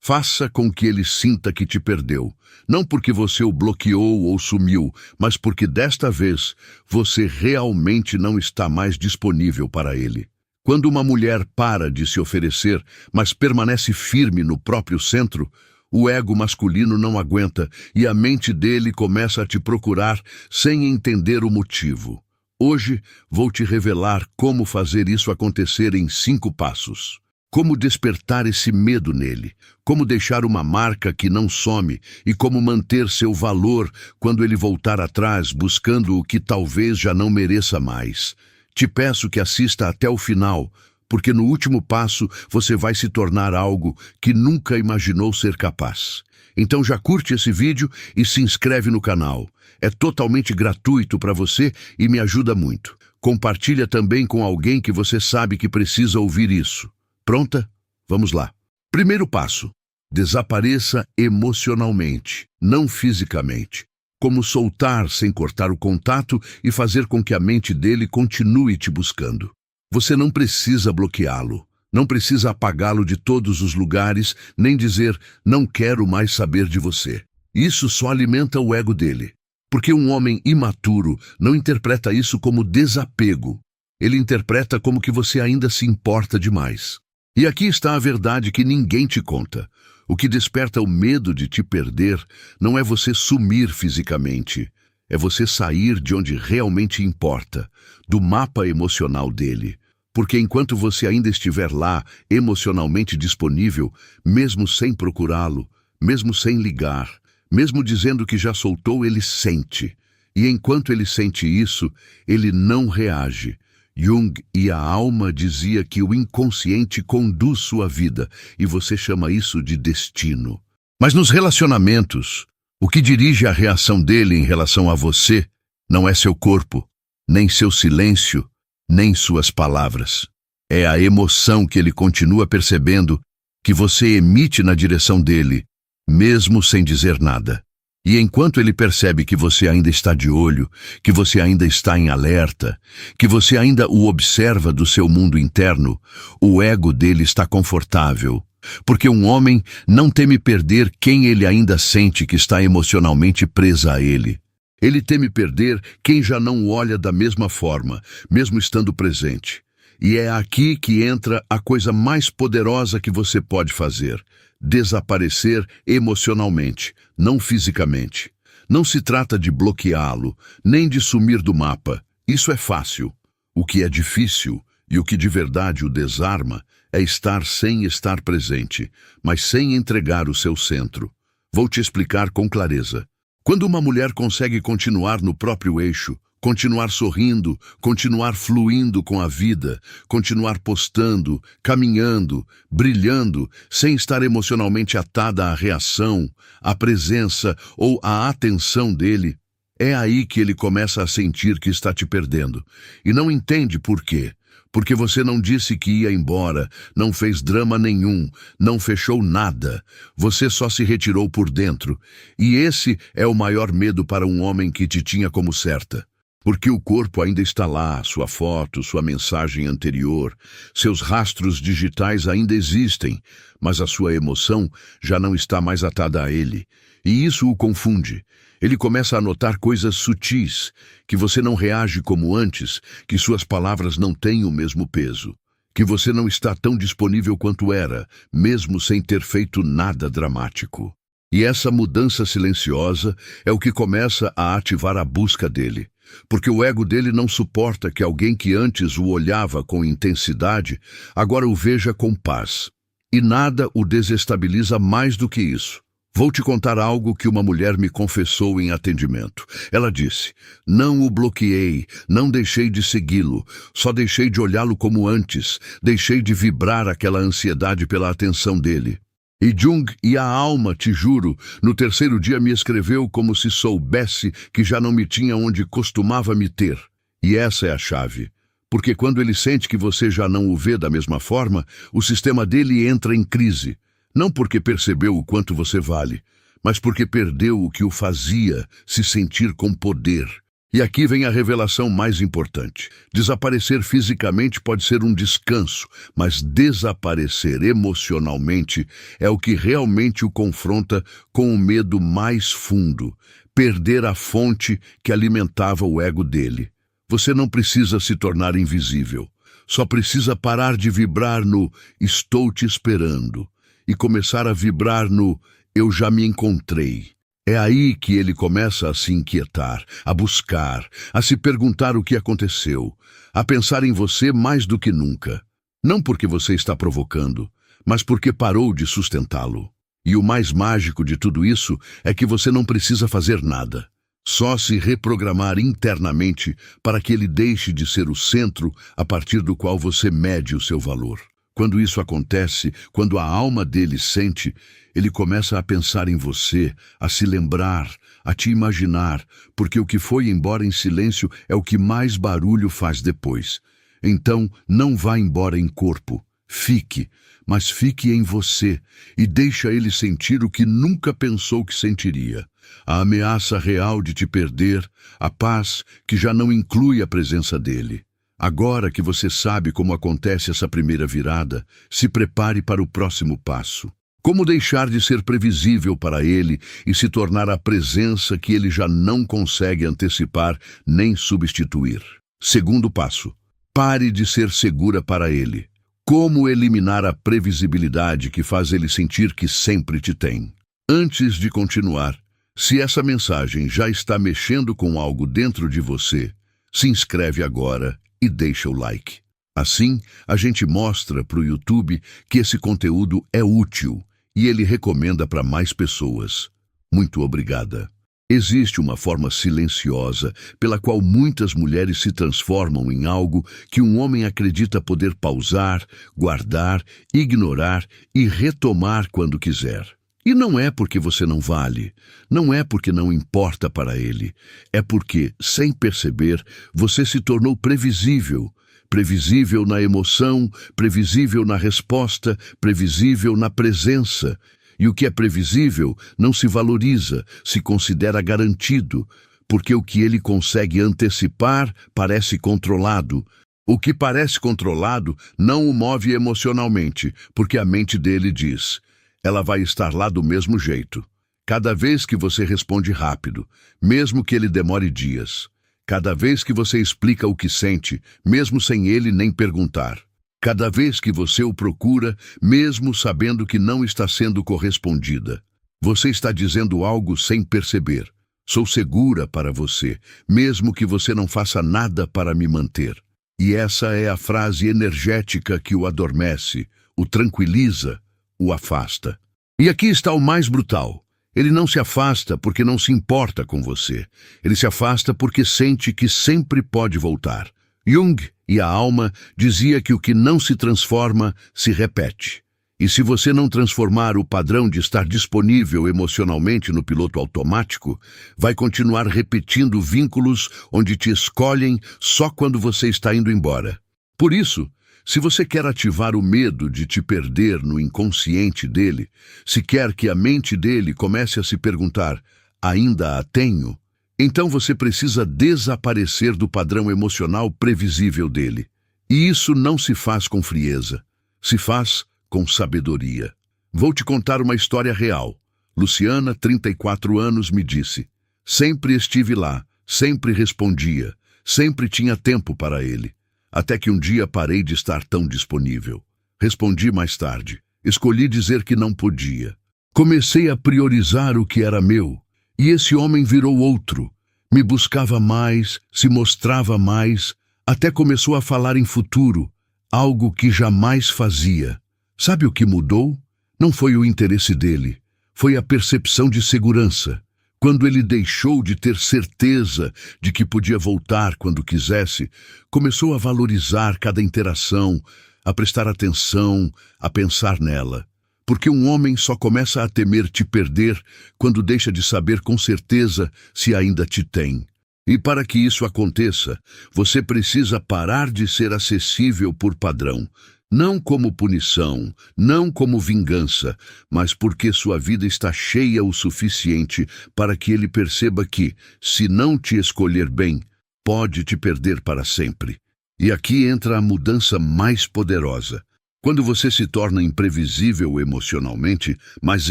Faça com que ele sinta que te perdeu, não porque você o bloqueou ou sumiu, mas porque desta vez você realmente não está mais disponível para ele. Quando uma mulher para de se oferecer, mas permanece firme no próprio centro, o ego masculino não aguenta e a mente dele começa a te procurar sem entender o motivo. Hoje vou te revelar como fazer isso acontecer em 5 passos. Como despertar esse medo nele, como deixar uma marca que não some e como manter seu valor quando ele voltar atrás buscando o que talvez já não mereça mais. Te peço que assista até o final, porque no último passo você vai se tornar algo que nunca imaginou ser capaz. Então já curte esse vídeo e se inscreve no canal. É totalmente gratuito para você e me ajuda muito. Compartilha também com alguém que você sabe que precisa ouvir isso. Pronta? Vamos lá. Primeiro passo: desapareça emocionalmente, não fisicamente. Como soltar sem cortar o contato e fazer com que a mente dele continue te buscando. Você não precisa bloqueá-lo, não precisa apagá-lo de todos os lugares, nem dizer, não quero mais saber de você. Isso só alimenta o ego dele. Porque um homem imaturo não interpreta isso como desapego. Ele interpreta como que você ainda se importa demais. E aqui está a verdade que ninguém te conta. O que desperta o medo de te perder não é você sumir fisicamente. É você sair de onde realmente importa, do mapa emocional dele. Porque enquanto você ainda estiver lá, emocionalmente disponível, mesmo sem procurá-lo, mesmo sem ligar, mesmo dizendo que já soltou, ele sente. E enquanto ele sente isso, ele não reage. Jung e a alma dizia que o inconsciente conduz sua vida, e você chama isso de destino. Mas nos relacionamentos, o que dirige a reação dele em relação a você não é seu corpo, nem seu silêncio, nem suas palavras. É a emoção que ele continua percebendo que você emite na direção dele, mesmo sem dizer nada. E enquanto ele percebe que você ainda está de olho, que você ainda está em alerta, que você ainda o observa do seu mundo interno, o ego dele está confortável. Porque um homem não teme perder quem ele ainda sente que está emocionalmente presa a ele. Ele teme perder quem já não o olha da mesma forma, mesmo estando presente. E é aqui que entra a coisa mais poderosa que você pode fazer: desaparecer emocionalmente, não fisicamente. Não se trata de bloqueá-lo, nem de sumir do mapa. Isso é fácil. O que é difícil, e o que de verdade o desarma, é estar sem estar presente, mas sem entregar o seu centro. Vou te explicar com clareza. Quando uma mulher consegue continuar no próprio eixo, continuar sorrindo, continuar fluindo com a vida, continuar postando, caminhando, brilhando, sem estar emocionalmente atada à reação, à presença ou à atenção dele, é aí que ele começa a sentir que está te perdendo. E não entende por quê. Porque você não disse que ia embora, não fez drama nenhum, não fechou nada. Você só se retirou por dentro. E esse é o maior medo para um homem que te tinha como certa. Porque o corpo ainda está lá, sua foto, sua mensagem anterior, seus rastros digitais ainda existem, mas a sua emoção já não está mais atada a ele. E isso o confunde. Ele começa a notar coisas sutis, que você não reage como antes, que suas palavras não têm o mesmo peso, que você não está tão disponível quanto era, mesmo sem ter feito nada dramático. E essa mudança silenciosa é o que começa a ativar a busca dele, porque o ego dele não suporta que alguém que antes o olhava com intensidade, agora o veja com paz. E nada o desestabiliza mais do que isso. Vou te contar algo que uma mulher me confessou em atendimento. Ela disse: não o bloqueei, não deixei de segui-lo, só deixei de olhá-lo como antes, deixei de vibrar aquela ansiedade pela atenção dele. E Jung e a alma, te juro, no terceiro dia me escreveu como se soubesse que já não me tinha onde costumava me ter. E essa é a chave. Porque quando ele sente que você já não o vê da mesma forma, o sistema dele entra em crise. Não porque percebeu o quanto você vale, mas porque perdeu o que o fazia se sentir com poder. E aqui vem a revelação mais importante. Desaparecer fisicamente pode ser um descanso, mas desaparecer emocionalmente é o que realmente o confronta com o medo mais fundo, perder a fonte que alimentava o ego dele. Você não precisa se tornar invisível, só precisa parar de vibrar no "estou te esperando" e começar a vibrar no "eu já me encontrei". É aí que ele começa a se inquietar, a buscar, a se perguntar o que aconteceu, a pensar em você mais do que nunca. Não porque você está provocando, mas porque parou de sustentá-lo. E o mais mágico de tudo isso é que você não precisa fazer nada. Só se reprogramar internamente para que ele deixe de ser o centro a partir do qual você mede o seu valor. Quando isso acontece, quando a alma dele sente, ele começa a pensar em você, a se lembrar, a te imaginar, porque o que foi embora em silêncio é o que mais barulho faz depois. Então, não vá embora em corpo. Fique, mas fique em você e deixa ele sentir o que nunca pensou que sentiria. A ameaça real de te perder, a paz que já não inclui a presença dele. Agora que você sabe como acontece essa primeira virada, se prepare para o próximo passo. Como deixar de ser previsível para ele e se tornar a presença que ele já não consegue antecipar nem substituir. Segundo passo, pare de ser segura para ele. Como eliminar a previsibilidade que faz ele sentir que sempre te tem? Antes de continuar, se essa mensagem já está mexendo com algo dentro de você, se inscreve agora e deixa o like. Assim, a gente mostra para o YouTube que esse conteúdo é útil e ele recomenda para mais pessoas. Muito obrigada. Existe uma forma silenciosa pela qual muitas mulheres se transformam em algo que um homem acredita poder pausar, guardar, ignorar e retomar quando quiser. E não é porque você não vale, não é porque não importa para ele, é porque, sem perceber, você se tornou previsível. Previsível na emoção, previsível na resposta, previsível na presença. E o que é previsível não se valoriza, se considera garantido, porque o que ele consegue antecipar parece controlado. O que parece controlado não o move emocionalmente, porque a mente dele diz: ela vai estar lá do mesmo jeito. Cada vez que você responde rápido, mesmo que ele demore dias. Cada vez que você explica o que sente, mesmo sem ele nem perguntar. Cada vez que você o procura, mesmo sabendo que não está sendo correspondida. Você está dizendo algo sem perceber. Sou segura para você, mesmo que você não faça nada para me manter. E essa é a frase energética que o adormece, o tranquiliza, o afasta. E aqui está o mais brutal. Ele não se afasta porque não se importa com você. Ele se afasta porque sente que sempre pode voltar. Jung e a alma dizia que o que não se transforma se repete. E se você não transformar o padrão de estar disponível emocionalmente no piloto automático, vai continuar repetindo vínculos onde te escolhem só quando você está indo embora. Por isso, se você quer ativar o medo de te perder no inconsciente dele, se quer que a mente dele comece a se perguntar, ainda a tenho? Então você precisa desaparecer do padrão emocional previsível dele. E isso não se faz com frieza, se faz com sabedoria. Vou te contar uma história real. Luciana, 34 anos, me disse: sempre estive lá, sempre respondia, sempre tinha tempo para ele. Até que um dia parei de estar tão disponível. Respondi mais tarde. Escolhi dizer que não podia. Comecei a priorizar o que era meu. E esse homem virou outro. Me buscava mais, se mostrava mais, até começou a falar em futuro, algo que jamais fazia. Sabe o que mudou? Não foi o interesse dele, foi a percepção de segurança. Quando ele deixou de ter certeza de que podia voltar quando quisesse, começou a valorizar cada interação, a prestar atenção, a pensar nela. Porque um homem só começa a temer te perder quando deixa de saber com certeza se ainda te tem. E para que isso aconteça, você precisa parar de ser acessível por padrão. Não como punição, não como vingança, mas porque sua vida está cheia o suficiente para que ele perceba que, se não te escolher bem, pode te perder para sempre. E aqui entra a mudança mais poderosa. Quando você se torna imprevisível emocionalmente, mas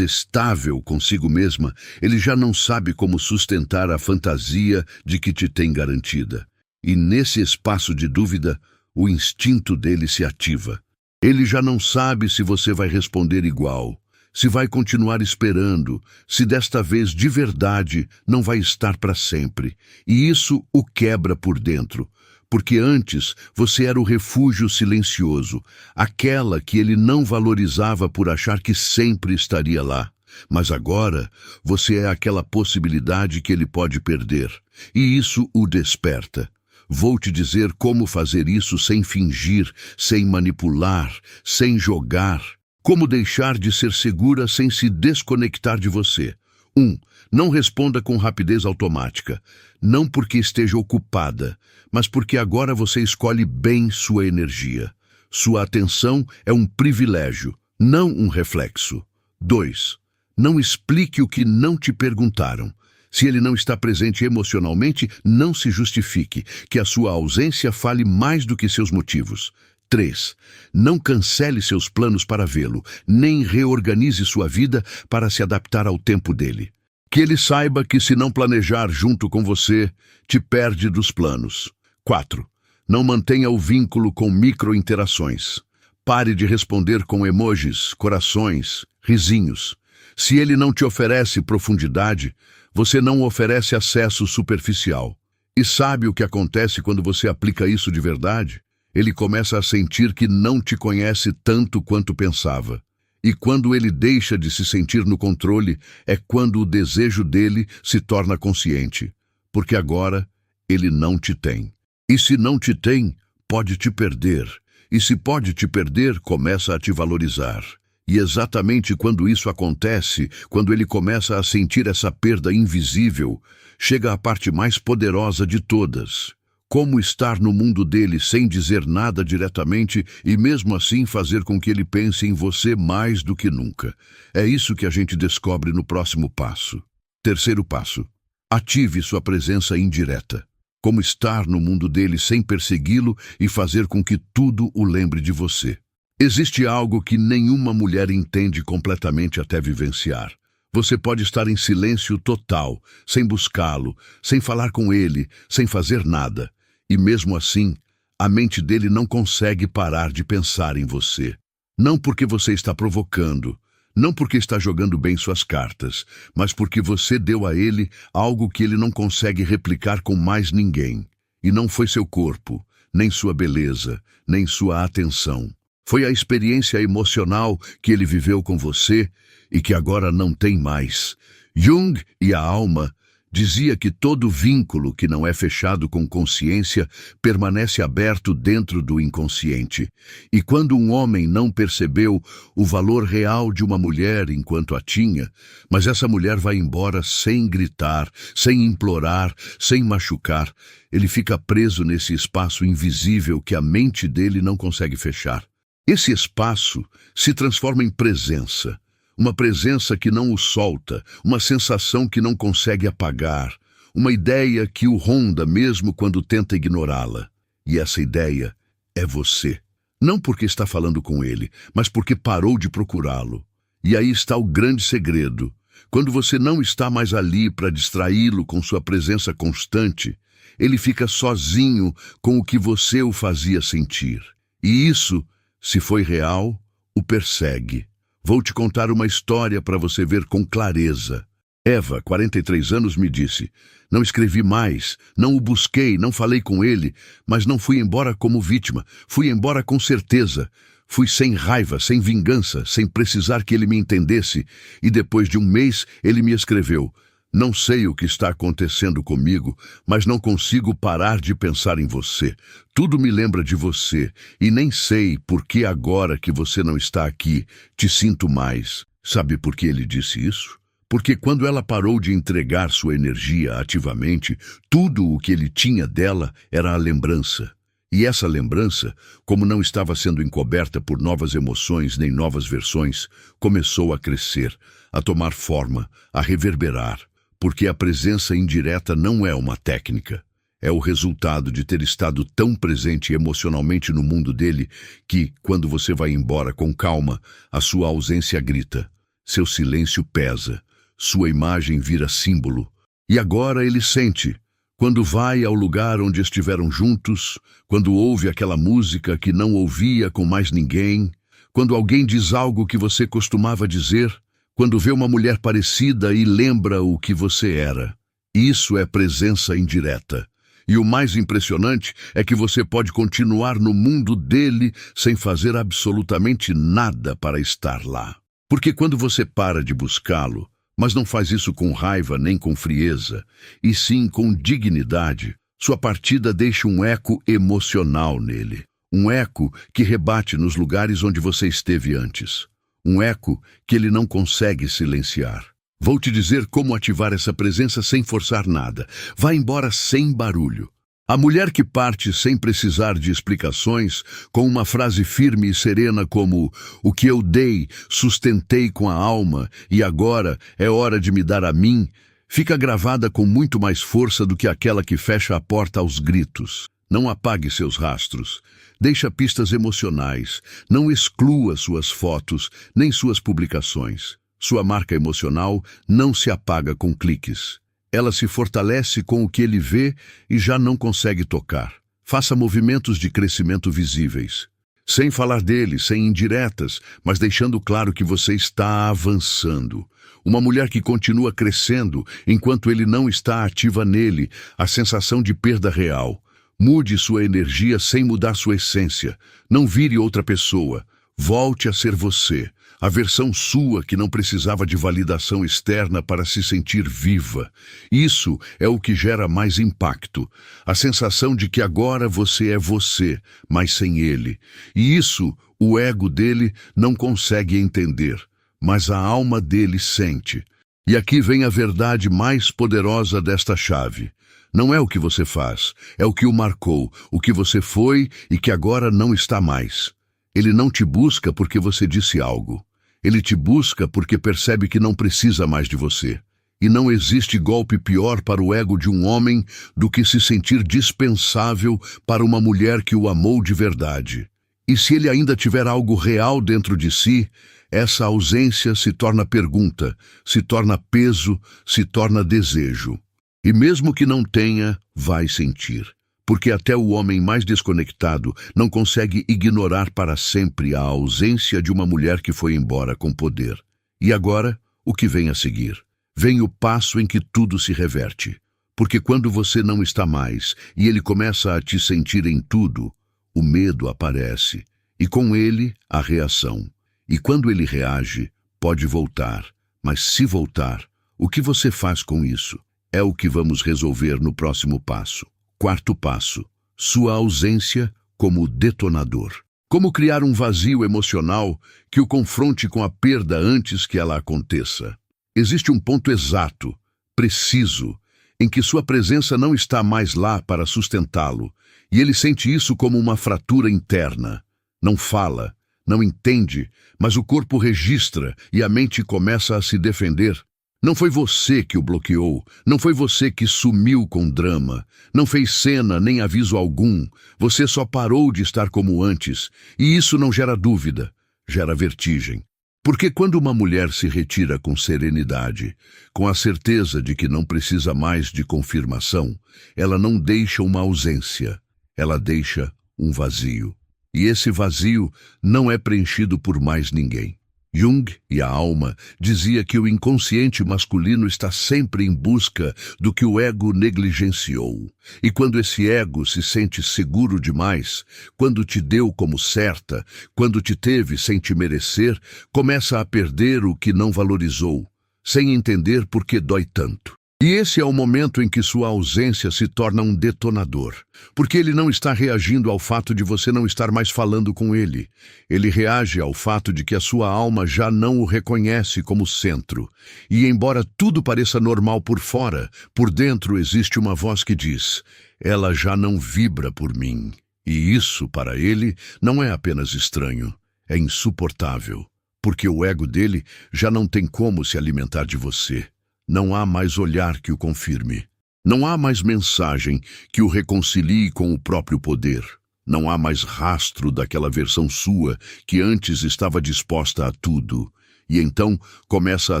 estável consigo mesma, ele já não sabe como sustentar a fantasia de que te tem garantida. E nesse espaço de dúvida, o instinto dele se ativa. Ele já não sabe se você vai responder igual, se vai continuar esperando, se desta vez de verdade não vai estar para sempre. E isso o quebra por dentro, porque antes você era o refúgio silencioso, aquela que ele não valorizava por achar que sempre estaria lá. Mas agora você é aquela possibilidade que ele pode perder, e isso o desperta. Vou te dizer como fazer isso sem fingir, sem manipular, sem jogar. Como deixar de ser segura sem se desconectar de você. 1. Não responda com rapidez automática. Não porque esteja ocupada, mas porque agora você escolhe bem sua energia. Sua atenção é um privilégio, não um reflexo. 2. Não explique o que não te perguntaram. Se ele não está presente emocionalmente, não se justifique, que a sua ausência fale mais do que seus motivos. 3. Não cancele seus planos para vê-lo, nem reorganize sua vida para se adaptar ao tempo dele. Que ele saiba que se não planejar junto com você, te perde dos planos. 4. Não mantenha o vínculo com micro-interações. Pare de responder com emojis, corações, risinhos. Se ele não te oferece profundidade, você não oferece acesso superficial. E sabe o que acontece quando você aplica isso de verdade? Ele começa a sentir que não te conhece tanto quanto pensava. E quando ele deixa de se sentir no controle, é quando o desejo dele se torna consciente. Porque agora ele não te tem. E se não te tem, pode te perder. E se pode te perder, começa a te valorizar. E exatamente quando isso acontece, quando ele começa a sentir essa perda invisível, chega a parte mais poderosa de todas. Como estar no mundo dele sem dizer nada diretamente e mesmo assim fazer com que ele pense em você mais do que nunca. É isso que a gente descobre no próximo passo. Terceiro passo. Ative sua presença indireta. Como estar no mundo dele sem persegui-lo e fazer com que tudo o lembre de você. Existe algo que nenhuma mulher entende completamente até vivenciar. Você pode estar em silêncio total, sem buscá-lo, sem falar com ele, sem fazer nada. E mesmo assim, a mente dele não consegue parar de pensar em você. Não porque você está provocando, não porque está jogando bem suas cartas, mas porque você deu a ele algo que ele não consegue replicar com mais ninguém. E não foi seu corpo, nem sua beleza, nem sua atenção. Foi a experiência emocional que ele viveu com você e que agora não tem mais. Jung e a alma dizia que todo vínculo que não é fechado com consciência permanece aberto dentro do inconsciente. E quando um homem não percebeu o valor real de uma mulher enquanto a tinha, mas essa mulher vai embora sem gritar, sem implorar, sem machucar, ele fica preso nesse espaço invisível que a mente dele não consegue fechar. Esse espaço se transforma em presença. Uma presença que não o solta, uma sensação que não consegue apagar, uma ideia que o ronda mesmo quando tenta ignorá-la. E essa ideia é você. Não porque está falando com ele, mas porque parou de procurá-lo. E aí está o grande segredo. Quando você não está mais ali para distraí-lo com sua presença constante, ele fica sozinho com o que você o fazia sentir. E isso, se foi real, o persegue. Vou te contar uma história para você ver com clareza. Eva, 43 anos, me disse: não escrevi mais, não o busquei, não falei com ele, mas não fui embora como vítima, fui embora com certeza. Fui sem raiva, sem vingança, sem precisar que ele me entendesse, e depois de um mês ele me escreveu: não sei o que está acontecendo comigo, mas não consigo parar de pensar em você. Tudo me lembra de você, e nem sei por que agora que você não está aqui, te sinto mais. Sabe por que ele disse isso? Porque quando ela parou de entregar sua energia ativamente, tudo o que ele tinha dela era a lembrança. E essa lembrança, como não estava sendo encoberta por novas emoções nem novas versões, começou a crescer, a tomar forma, a reverberar, porque a presença indireta não é uma técnica. É o resultado de ter estado tão presente emocionalmente no mundo dele que, quando você vai embora com calma, a sua ausência grita, seu silêncio pesa, sua imagem vira símbolo. E agora ele sente, quando vai ao lugar onde estiveram juntos, quando ouve aquela música que não ouvia com mais ninguém, quando alguém diz algo que você costumava dizer, quando vê uma mulher parecida e lembra o que você era. Isso é presença indireta. E o mais impressionante é que você pode continuar no mundo dele sem fazer absolutamente nada para estar lá. Porque quando você para de buscá-lo, mas não faz isso com raiva nem com frieza, e sim com dignidade, sua partida deixa um eco emocional nele. Um eco que rebate nos lugares onde você esteve antes. Um eco que ele não consegue silenciar. Vou te dizer como ativar essa presença sem forçar nada. Vá embora sem barulho. A mulher que parte sem precisar de explicações, com uma frase firme e serena como "O que eu dei, sustentei com a alma, e agora é hora de me dar a mim", fica gravada com muito mais força do que aquela que fecha a porta aos gritos. Não apague seus rastros. Deixa pistas emocionais. Não exclua suas fotos, nem suas publicações. Sua marca emocional não se apaga com cliques. Ela se fortalece com o que ele vê e já não consegue tocar. Faça movimentos de crescimento visíveis. Sem falar dele, sem indiretas, mas deixando claro que você está avançando. Uma mulher que continua crescendo enquanto ele não está ativa nele, a sensação de perda real. Mude sua energia sem mudar sua essência. Não vire outra pessoa. Volte a ser você. A versão sua que não precisava de validação externa para se sentir viva. Isso é o que gera mais impacto. A sensação de que agora você é você, mas sem ele. E isso o ego dele não consegue entender, mas a alma dele sente. E aqui vem a verdade mais poderosa desta chave. Não é o que você faz, é o que o marcou, o que você foi e que agora não está mais. Ele não te busca porque você disse algo. Ele te busca porque percebe que não precisa mais de você. E não existe golpe pior para o ego de um homem do que se sentir dispensável para uma mulher que o amou de verdade. E se ele ainda tiver algo real dentro de si, essa ausência se torna pergunta, se torna peso, se torna desejo. E mesmo que não tenha, vai sentir. Porque até o homem mais desconectado não consegue ignorar para sempre a ausência de uma mulher que foi embora com poder. E agora, o que vem a seguir? Vem o passo em que tudo se reverte. Porque quando você não está mais e ele começa a te sentir em tudo, o medo aparece. E com ele, a reação. E quando ele reage, pode voltar. Mas se voltar, o que você faz com isso? É o que vamos resolver no próximo passo. Quarto passo, sua ausência como detonador. Como criar um vazio emocional que o confronte com a perda antes que ela aconteça? Existe um ponto exato, preciso, em que sua presença não está mais lá para sustentá-lo, e ele sente isso como uma fratura interna. Não fala, não entende, mas o corpo registra e a mente começa a se defender. Não foi você que o bloqueou, não foi você que sumiu com drama, não fez cena nem aviso algum, você só parou de estar como antes, e isso não gera dúvida, gera vertigem. Porque quando uma mulher se retira com serenidade, com a certeza de que não precisa mais de confirmação, ela não deixa uma ausência, ela deixa um vazio. E esse vazio não é preenchido por mais ninguém. Jung e a alma dizia que o inconsciente masculino está sempre em busca do que o ego negligenciou. E quando esse ego se sente seguro demais, quando te deu como certa, quando te teve sem te merecer, começa a perder o que não valorizou, sem entender por que dói tanto. E esse é o momento em que sua ausência se torna um detonador, porque ele não está reagindo ao fato de você não estar mais falando com ele. Ele reage ao fato de que a sua alma já não o reconhece como centro. E embora tudo pareça normal por fora, por dentro existe uma voz que diz: ela já não vibra por mim. E isso, para ele, não é apenas estranho, é insuportável, porque o ego dele já não tem como se alimentar de você. Não há mais olhar que o confirme. Não há mais mensagem que o reconcilie com o próprio poder. Não há mais rastro daquela versão sua que antes estava disposta a tudo. E então começa a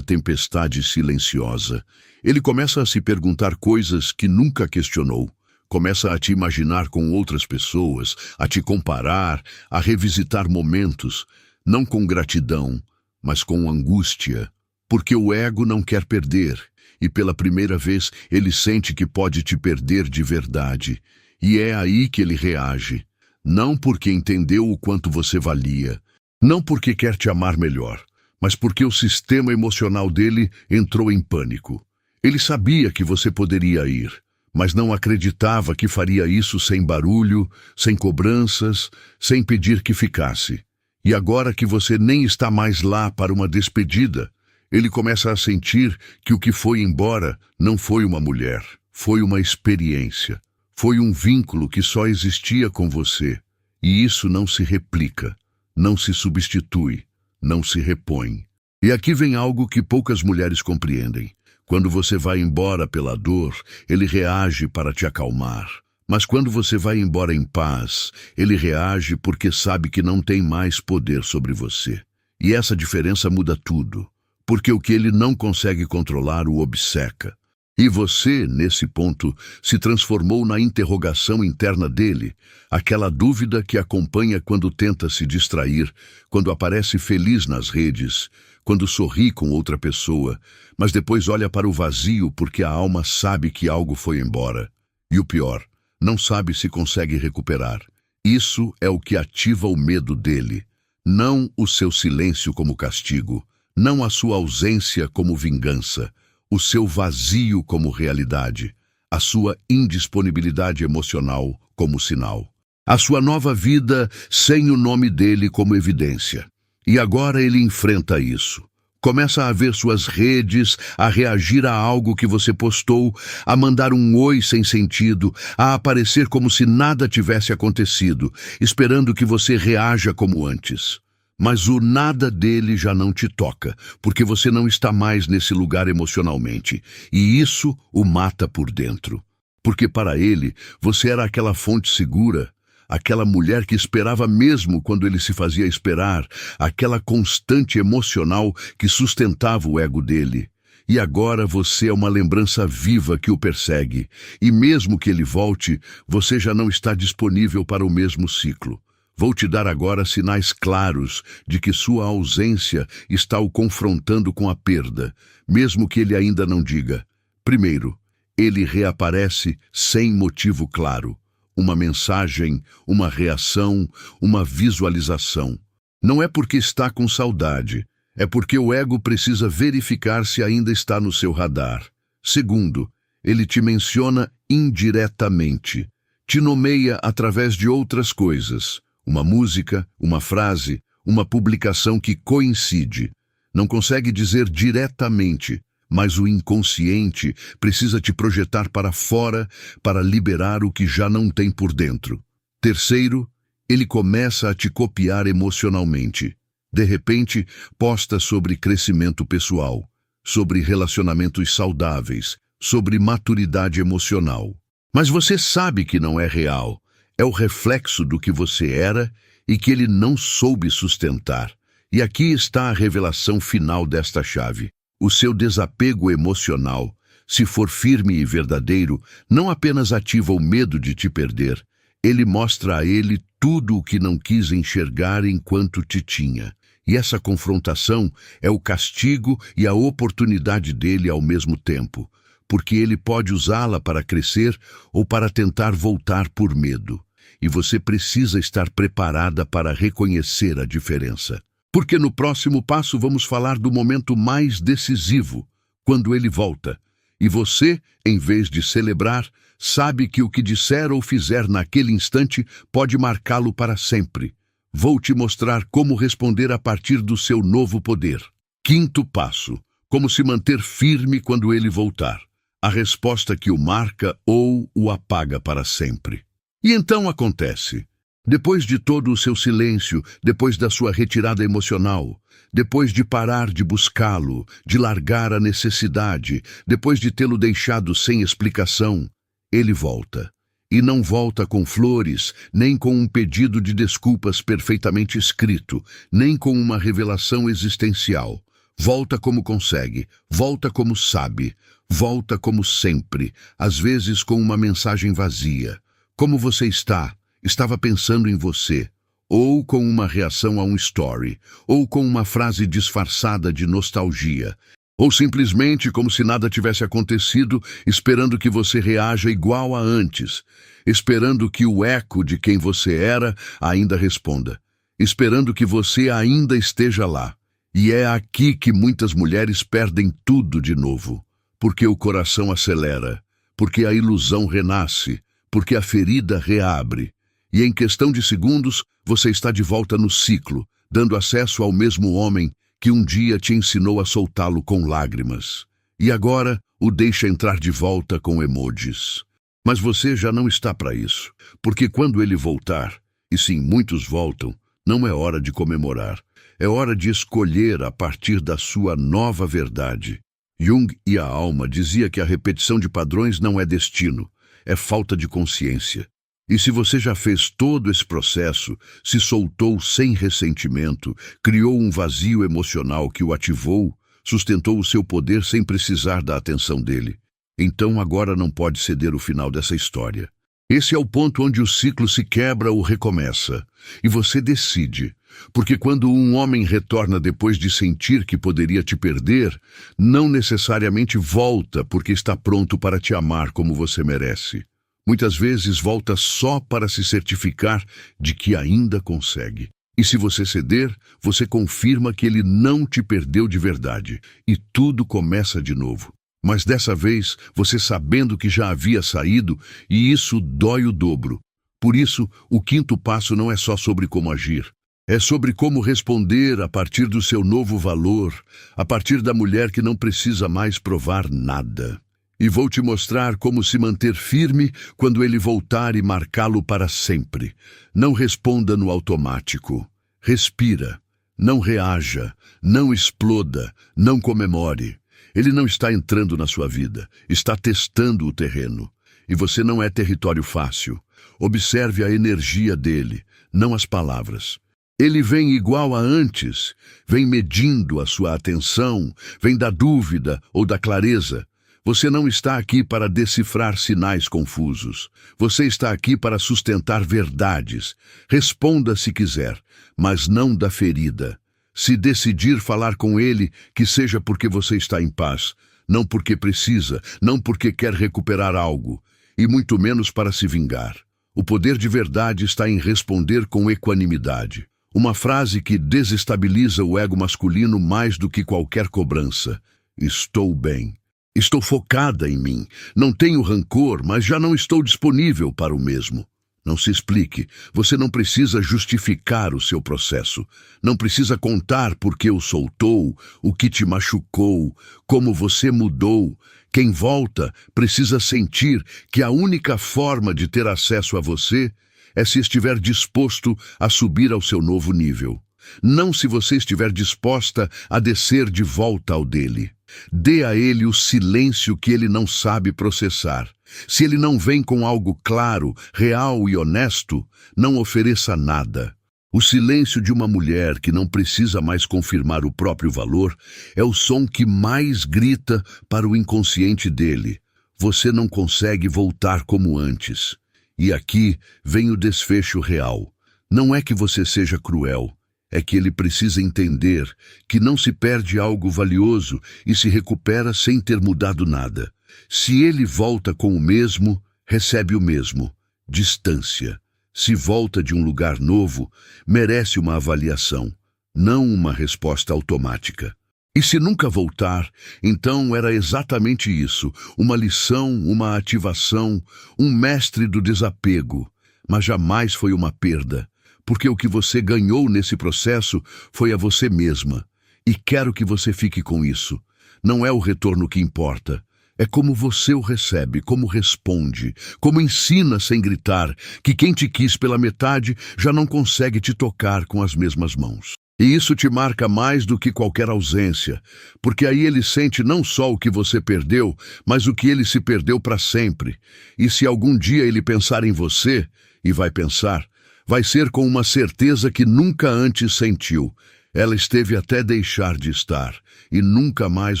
tempestade silenciosa. Ele começa a se perguntar coisas que nunca questionou. Começa a te imaginar com outras pessoas, a te comparar, a revisitar momentos, não com gratidão, mas com angústia. Porque o ego não quer perder, e pela primeira vez ele sente que pode te perder de verdade. E é aí que ele reage. Não porque entendeu o quanto você valia, não porque quer te amar melhor, mas porque o sistema emocional dele entrou em pânico. Ele sabia que você poderia ir, mas não acreditava que faria isso sem barulho, sem cobranças, sem pedir que ficasse. E agora que você nem está mais lá para uma despedida, ele começa a sentir que o que foi embora não foi uma mulher, foi uma experiência. Foi um vínculo que só existia com você. E isso não se replica, não se substitui, não se repõe. E aqui vem algo que poucas mulheres compreendem. Quando você vai embora pela dor, ele reage para te acalmar. Mas quando você vai embora em paz, ele reage porque sabe que não tem mais poder sobre você. E essa diferença muda tudo, porque o que ele não consegue controlar o obceca. E você, nesse ponto, se transformou na interrogação interna dele, aquela dúvida que acompanha quando tenta se distrair, quando aparece feliz nas redes, quando sorri com outra pessoa, mas depois olha para o vazio porque a alma sabe que algo foi embora. E o pior, não sabe se consegue recuperar. Isso é o que ativa o medo dele, não o seu silêncio como castigo, não a sua ausência como vingança, o seu vazio como realidade, a sua indisponibilidade emocional como sinal. A sua nova vida sem o nome dele como evidência. E agora ele enfrenta isso. Começa a ver suas redes, a reagir a algo que você postou, a mandar um oi sem sentido, a aparecer como se nada tivesse acontecido, esperando que você reaja como antes. Mas o nada dele já não te toca, porque você não está mais nesse lugar emocionalmente. E isso o mata por dentro. Porque para ele, você era aquela fonte segura, aquela mulher que esperava mesmo quando ele se fazia esperar, aquela constante emocional que sustentava o ego dele. E agora você é uma lembrança viva que o persegue. E mesmo que ele volte, você já não está disponível para o mesmo ciclo. Vou te dar agora sinais claros de que sua ausência está o confrontando com a perda, mesmo que ele ainda não diga. Primeiro, ele reaparece sem motivo claro. Uma mensagem, uma reação, uma visualização. Não é porque está com saudade, é porque o ego precisa verificar se ainda está no seu radar. Segundo, ele te menciona indiretamente, te nomeia através de outras coisas. Uma música, uma frase, uma publicação que coincide. Não consegue dizer diretamente, mas o inconsciente precisa te projetar para fora para liberar o que já não tem por dentro. Terceiro, ele começa a te copiar emocionalmente. De repente, posta sobre crescimento pessoal, sobre relacionamentos saudáveis, sobre maturidade emocional. Mas você sabe que não é real. É o reflexo do que você era e que ele não soube sustentar. E aqui está a revelação final desta chave. O seu desapego emocional, se for firme e verdadeiro, não apenas ativa o medo de te perder, ele mostra a ele tudo o que não quis enxergar enquanto te tinha. E essa confrontação é o castigo e a oportunidade dele ao mesmo tempo, porque ele pode usá-la para crescer ou para tentar voltar por medo. E você precisa estar preparada para reconhecer a diferença. Porque no próximo passo vamos falar do momento mais decisivo, quando ele volta. E você, em vez de celebrar, sabe que o que disser ou fizer naquele instante pode marcá-lo para sempre. Vou te mostrar como responder a partir do seu novo poder. Quinto passo, como se manter firme quando ele voltar. A resposta que o marca ou o apaga para sempre. E então acontece. Depois de todo o seu silêncio, depois da sua retirada emocional, depois de parar de buscá-lo, de largar a necessidade, depois de tê-lo deixado sem explicação, ele volta. E não volta com flores, nem com um pedido de desculpas perfeitamente escrito, nem com uma revelação existencial. Volta como consegue, volta como sabe, volta como sempre, às vezes com uma mensagem vazia. Como você está? Estava pensando em você. Ou com uma reação a um story, ou com uma frase disfarçada de nostalgia, ou simplesmente como se nada tivesse acontecido, esperando que você reaja igual a antes, esperando que o eco de quem você era ainda responda, esperando que você ainda esteja lá. E é aqui que muitas mulheres perdem tudo de novo, porque o coração acelera, porque a ilusão renasce, porque a ferida reabre. E em questão de segundos, você está de volta no ciclo, dando acesso ao mesmo homem que um dia te ensinou a soltá-lo com lágrimas. E agora o deixa entrar de volta com emojis. Mas você já não está para isso, porque quando ele voltar, e sim, muitos voltam, não é hora de comemorar. É hora de escolher a partir da sua nova verdade. Jung e a alma dizia que a repetição de padrões não é destino, é falta de consciência. E se você já fez todo esse processo, se soltou sem ressentimento, criou um vazio emocional que o ativou, sustentou o seu poder sem precisar da atenção dele, então agora não pode ceder o final dessa história. Esse é o ponto onde o ciclo se quebra ou recomeça, e você decide, porque quando um homem retorna depois de sentir que poderia te perder, não necessariamente volta porque está pronto para te amar como você merece. Muitas vezes volta só para se certificar de que ainda consegue. E se você ceder, você confirma que ele não te perdeu de verdade, e tudo começa de novo. Mas dessa vez, você sabendo que já havia saído, e isso dói o dobro. Por isso, o quinto passo não é só sobre como agir. É sobre como responder a partir do seu novo valor, a partir da mulher que não precisa mais provar nada. E vou te mostrar como se manter firme quando ele voltar e marcá-lo para sempre. Não responda no automático. Respira. Não reaja. Não exploda. Não comemore. Ele não está entrando na sua vida. Está testando o terreno. E você não é território fácil. Observe a energia dele, não as palavras. Ele vem igual a antes. Vem medindo a sua atenção. Vem da dúvida ou da clareza. Você não está aqui para decifrar sinais confusos. Você está aqui para sustentar verdades. Responda se quiser, mas não da ferida. Se decidir falar com ele, que seja porque você está em paz, não porque precisa, não porque quer recuperar algo, e muito menos para se vingar. O poder de verdade está em responder com equanimidade. Uma frase que desestabiliza o ego masculino mais do que qualquer cobrança. Estou bem. Estou focada em mim. Não tenho rancor, mas já não estou disponível para o mesmo. Não se explique. Você não precisa justificar o seu processo. Não precisa contar por que o soltou, o que te machucou, como você mudou. Quem volta precisa sentir que a única forma de ter acesso a você é se estiver disposto a subir ao seu novo nível. Não se você estiver disposta a descer de volta ao dele. Dê a ele o silêncio que ele não sabe processar. Se ele não vem com algo claro, real e honesto, não ofereça nada. O silêncio de uma mulher que não precisa mais confirmar o próprio valor é o som que mais grita para o inconsciente dele. Você não consegue voltar como antes. E aqui vem o desfecho real. Não é que você seja cruel. É que ele precisa entender que não se perde algo valioso e se recupera sem ter mudado nada. Se ele volta com o mesmo, recebe o mesmo. Distância. Se volta de um lugar novo, merece uma avaliação, não uma resposta automática. E se nunca voltar, então era exatamente isso, uma lição, uma ativação, um mestre do desapego, mas jamais foi uma perda. Porque o que você ganhou nesse processo foi a você mesma. E quero que você fique com isso. Não é o retorno que importa, É como você o recebe, como responde, como ensina sem gritar, que quem te quis pela metade já não consegue te tocar com as mesmas mãos. E isso te marca mais do que qualquer ausência, porque aí ele sente não só o que você perdeu, mas o que ele se perdeu para sempre. E se algum dia ele pensar em você, e vai pensar, vai ser com uma certeza que nunca antes sentiu. Ela esteve até deixar de estar, e nunca mais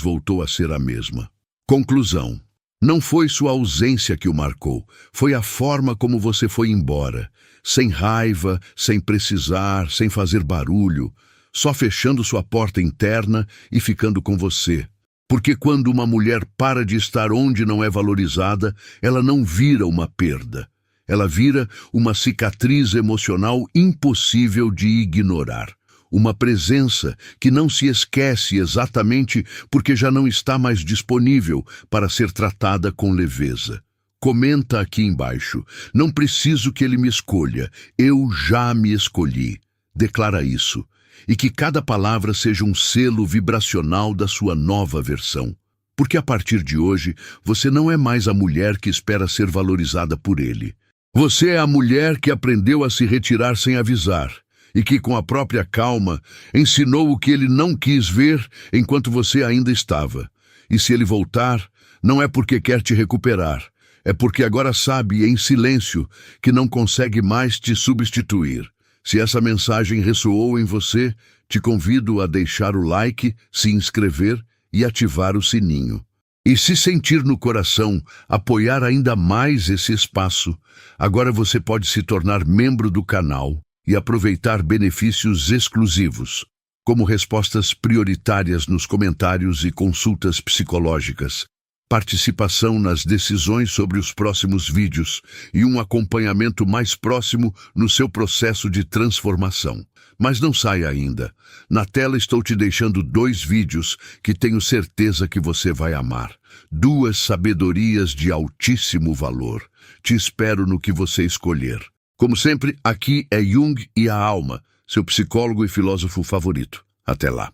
voltou a ser a mesma. Conclusão. Não foi sua ausência que o marcou, foi a forma como você foi embora, sem raiva, sem precisar, sem fazer barulho, só fechando sua porta interna e ficando com você. Porque quando uma mulher para de estar onde não é valorizada, ela não vira uma perda. Ela vira uma cicatriz emocional impossível de ignorar. Uma presença que não se esquece exatamente porque já não está mais disponível para ser tratada com leveza. Comenta aqui embaixo. Não preciso que ele me escolha. Eu já me escolhi. Declara isso. E que cada palavra seja um selo vibracional da sua nova versão. Porque a partir de hoje, você não é mais a mulher que espera ser valorizada por ele. Você é a mulher que aprendeu a se retirar sem avisar. E que, com a própria calma, ensinou o que ele não quis ver enquanto você ainda estava. E se ele voltar, não é porque quer te recuperar, é porque agora sabe, em silêncio, que não consegue mais te substituir. Se essa mensagem ressoou em você, te convido a deixar o like, se inscrever e ativar o sininho. E se sentir no coração apoiar ainda mais esse espaço, agora você pode se tornar membro do canal e aproveitar benefícios exclusivos, como respostas prioritárias nos comentários e consultas psicológicas, participação nas decisões sobre os próximos vídeos e um acompanhamento mais próximo no seu processo de transformação. Mas não saia ainda. Na tela estou te deixando 2 vídeos que tenho certeza que você vai amar. 2 sabedorias de altíssimo valor. Te espero no que você escolher. Como sempre, aqui é Jung e a Alma, seu psicólogo e filósofo favorito. Até lá.